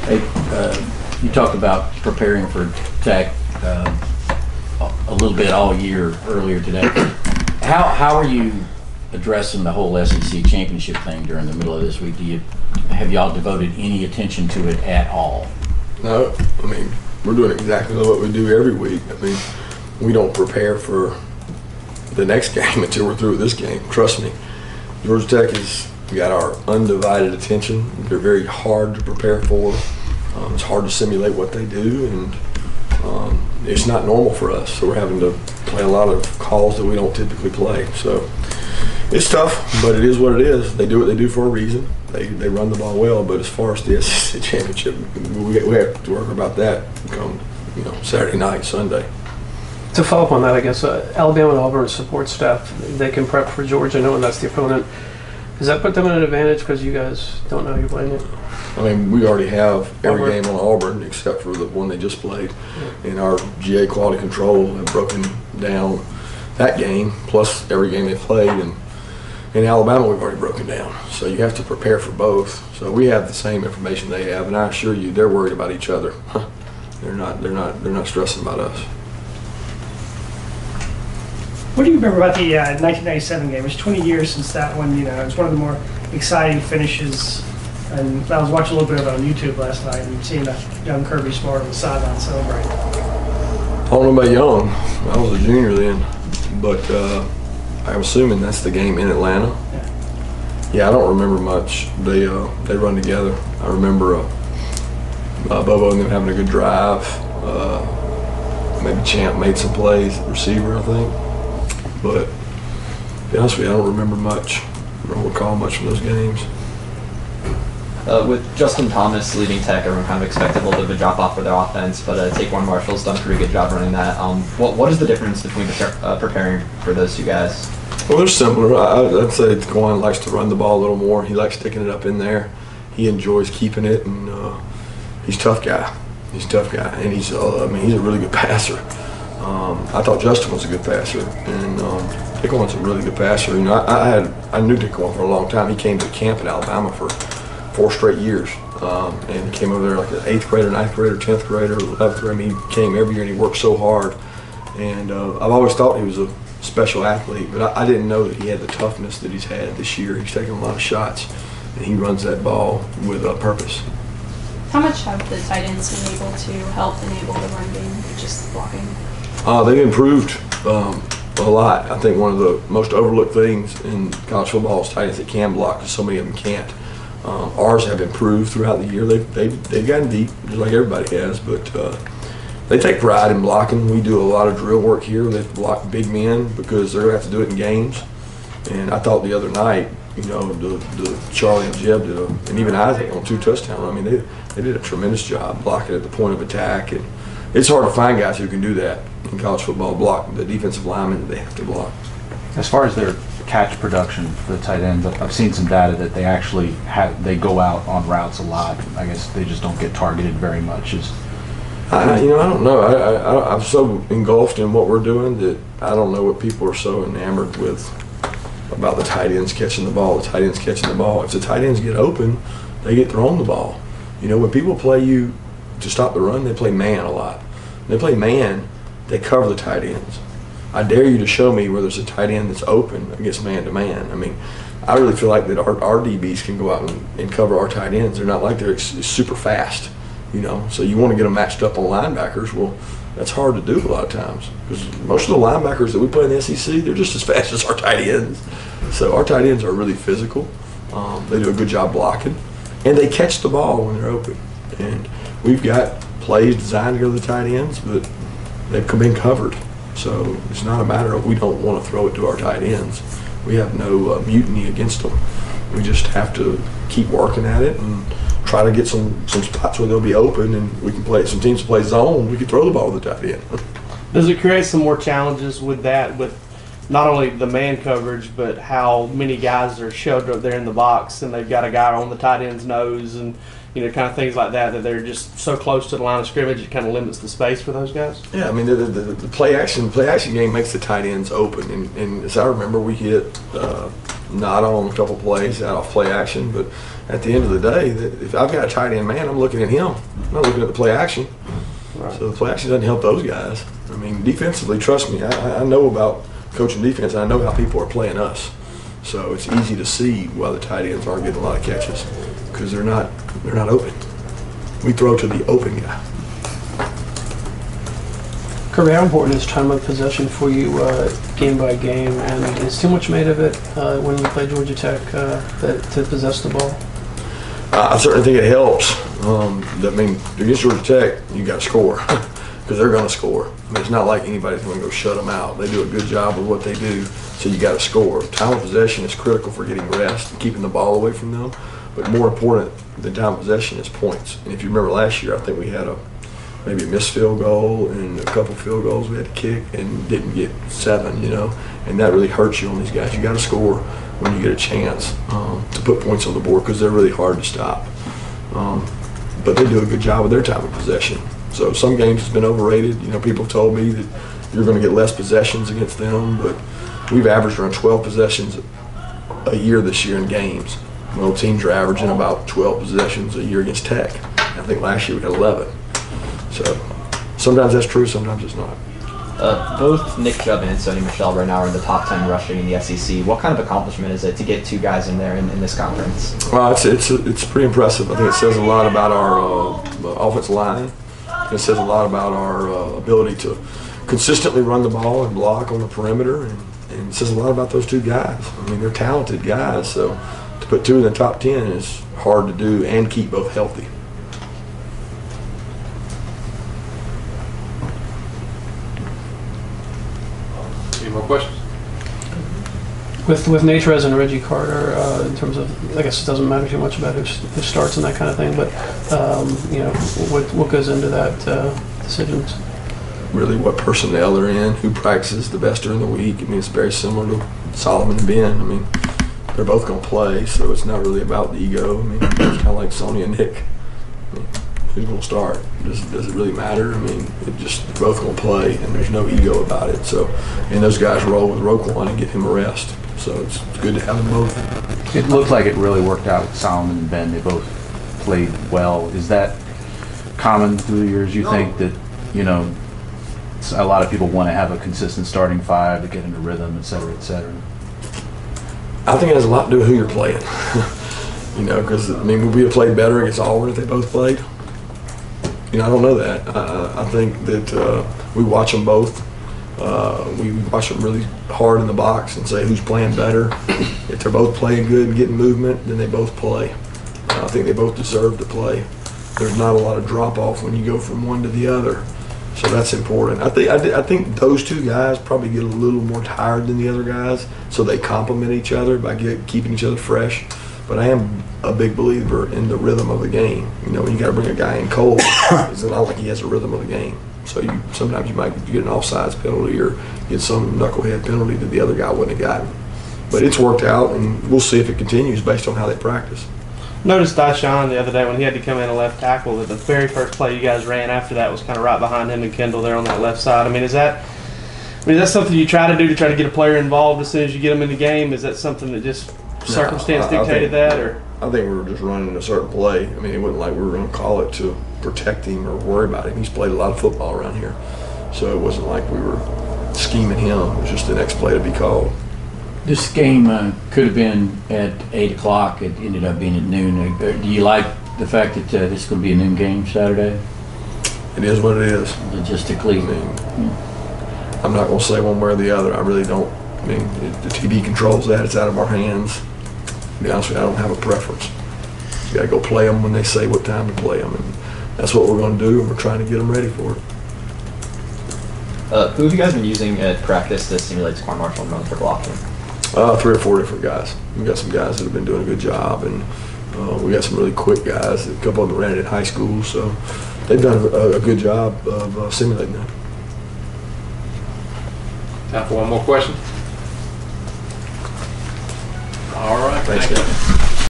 Hey, you talked about preparing for Tech a little bit all year earlier today. How are you addressing the whole SEC championship thing during the middle of this week? Have y'all devoted any attention to it at all? No, I mean, we're doing exactly what we do every week. I mean, we don't prepare for the next game until we're through with this game. Trust me. Georgia Tech has got our undivided attention. They're very hard to prepare for. It's hard to simulate what they do, and it's not normal for us. So we're having to play a lot of calls that we don't typically play. So it's tough, but it is what it is. They do what they do for a reason. They run the ball well, but as far as the SEC championship, we have to worry about that come Saturday night, Sunday. To follow up on that, I guess Alabama and Auburn support staff, they can prep for Georgia knowing that's the opponent. Does that put them at an advantage because you guys don't know you're playing it? I mean, we already have every game on Auburn except for the one they just played. Yeah. And our GA quality control have broken down that game, plus every game they played. And in Alabama, we've already broken down. So you have to prepare for both. So we have the same information they have, and I assure you, they're worried about each other. They're not stressing about us. What do you remember about the 1997 game? It was 20 years since that one. It was one of the more exciting finishes. And I was watching a little bit of it on YouTube last night and seeing that young Kirby Smart on the sideline celebrate. I don't know about young. I was a junior then, but I'm assuming that's the game in Atlanta. Yeah, I don't remember much. They run together. I remember Bobo and them having a good drive. Maybe Champ made some plays, receiver, I think. But to be honest with you, I don't remember much. I don't recall much from those games. With Justin Thomas leading Tech, everyone kind of expected a little bit of a drop off for their offense, but Taquan Marshall's done a pretty good job running that. What is the difference between preparing for those two guys? Well, they're similar. I'd say Taquan likes to run the ball a little more. He likes sticking it up in there. He enjoys keeping it, and he's a tough guy. He's a tough guy, and he's a really good passer. I thought Justin was a good passer, and Taquan's a really good passer. I knew Taquan for a long time. He came to camp in Alabama for 4 straight years, and he came over there like an 8th grader, 9th grader, 10th grader, 11th grader. I mean, he came every year and he worked so hard. And I've always thought he was a special athlete, but I didn't know that he had the toughness that he's had this year. He's taken a lot of shots, and he runs that ball with a purpose. How much have the tight ends been able to help enable the run game, just blocking? They've improved a lot. I think one of the most overlooked things in college football is tight ends that can block, because so many of them can't. Ours have improved throughout the year. They've gotten deep, just like everybody has, but they take pride in blocking. We do a lot of drill work here. They block big men because they're going to have to do it in games. And I thought the other night, the Charlie and Jeb did, and even Isaac on 2 touchdowns. I mean, they did a tremendous job blocking at the point of attack. And it's hard to find guys who can do that in college football, block the defensive linemen that they have to block. As far as their catch production for the tight ends, I've seen some data that they actually they go out on routes a lot. I guess they just don't get targeted very much. I don't know. I'm so engulfed in what we're doing that I don't know what people are so enamored with about the tight ends catching the ball. The tight ends catching the ball. If the tight ends get open, they get thrown the ball. When people play you to stop the run, they play man a lot. When they play man, they cover the tight ends. I dare you to show me where there's a tight end that's open against man-to-man. I mean, I really feel like that our DBs can go out and cover our tight ends. They're not like they're super fast, So you want to get them matched up on linebackers. Well, that's hard to do a lot of times because most of the linebackers that we play in the SEC, they're just as fast as our tight ends. So our tight ends are really physical. They do a good job blocking, and they catch the ball when they're open. And we've got plays designed to go to the tight ends, but they've been covered. So it's not a matter of we don't want to throw it to our tight ends. We have no mutiny against them. We just have to keep working at it and try to get some spots where they'll be open and we can play. Some teams play zone, we can throw the ball to the tight end. Does it create some more challenges with that, with not only the man coverage, but how many guys are shoved up there in the box and they've got a guy on the tight end's nose and kind of things like that they're just so close to the line of scrimmage, it kind of limits the space for those guys? Yeah, I mean, the play action game makes the tight ends open. And as I remember, we hit not on a couple plays out off play action. But at the end of the day, if I've got a tight end man, I'm looking at him. I'm not looking at the play action. Right. So the play action doesn't help those guys. I mean, defensively, trust me, I know about coaching defense, and I know how people are playing us. So it's easy to see why the tight ends aren't getting a lot of catches, because they're not open. We throw to the open guy. Kirby, how important is time of possession for you game by game? And is too much made of it when we play Georgia Tech to possess the ball? I certainly think it helps. I mean, against Georgia Tech, you got to score because they're going to score. I mean, it's not like anybody's going to go shut them out. They do a good job with what they do, so you got to score. Time of possession is critical for getting rest and keeping the ball away from them. But more important than time of possession is points. And if you remember last year, I think we had maybe a missed field goal and a couple field goals we had to kick and didn't get 7, and that really hurts you on these guys. You got to score when you get a chance to put points on the board, because they're really hard to stop. But they do a good job with their time of possession. So some games has been overrated. People told me that you're going to get less possessions against them, but we've averaged around 12 possessions a year this year in games. Well, teams are averaging about 12 possessions a year against Tech. I think last year we had 11. So sometimes that's true, sometimes it's not. Both Nick Chubb and Sony Michel right now are in the top 10 rushing in the SEC. What kind of accomplishment is it to get 2 guys in there in this conference? Well, it's pretty impressive. I think it says a lot about our offensive line. It says a lot about our ability to consistently run the ball and block on the perimeter, and it says a lot about those 2 guys. I mean, they're talented guys, so to put 2 in the top 10 is hard to do and keep both healthy. Any more questions? With Natraz and Reggie Carter, in terms of, I guess it doesn't matter too much about who starts and that kind of thing, but what goes into that decisions? Really, what personnel they're in, who practices the best during the week. I mean, it's very similar to Solomon and Ben. I mean, they're both going to play, so it's not really about the ego. I mean, it's kind of like Sony and Nick. I mean, who's going to start? Does it really matter? I mean, they're both going to play, and there's no ego about it. So, and those guys roll with Roquan and give him a rest. So it's good to have them both. It looked like it really worked out with Solomon and Ben. They both played well. Is that common through the years? You think that, a lot of people want to have a consistent starting 5 to get into rhythm, et cetera, et cetera? I think it has a lot to do with who you're playing. Because, I mean, would we have played better against Auburn if they both played? I don't know that. I think that we watch them both. We watch them really hard in the box and say who's playing better. If they're both playing good and getting movement, then they both play. I think they both deserve to play. There's not a lot of drop-off when you go from one to the other. So that's important. I think those 2 guys probably get a little more tired than the other guys, so they complement each other by keeping each other fresh. But I am a big believer in the rhythm of the game. When you got to bring a guy in cold, it's not like he has a rhythm of the game. So sometimes you might get an offsides penalty or get some knucklehead penalty that the other guy wouldn't have gotten. But it's worked out, and we'll see if it continues based on how they practice. Noticed Dashawn the other day when he had to come in and left tackle that the very first play you guys ran after that was kind of right behind him and Kendall there on that left side. I mean, is that something you try to do to try to get a player involved as soon as you get them in the game? Is that something that just circumstance dictated that, or? I think we were just running a certain play. I mean, it wasn't like we were going to call it to protect him or worry about him. He's played a lot of football around here, so it wasn't like we were scheming him. It was just the next play to be called. This game could have been at 8 o'clock. It ended up being at noon. Do you like the fact that this is going to be a noon game Saturday? It is what it is. Logistically. I'm not going to say one way or the other. I really don't. I mean, the TV controls that. It's out of our hands. To be honest with you, I don't have a preference. You got to go play them when they say what time to play them, and that's what we're going to do, and we're trying to get them ready for it. Who have you guys been using at practice to simulate Squad Marshall and run for blocking? 3 or 4 different guys. We've got some guys that have been doing a good job, and we got some really quick guys. A couple of them ran it in high school, so they've done a good job of simulating that. Time for one more question. All right. Thanks, Thank you. guys.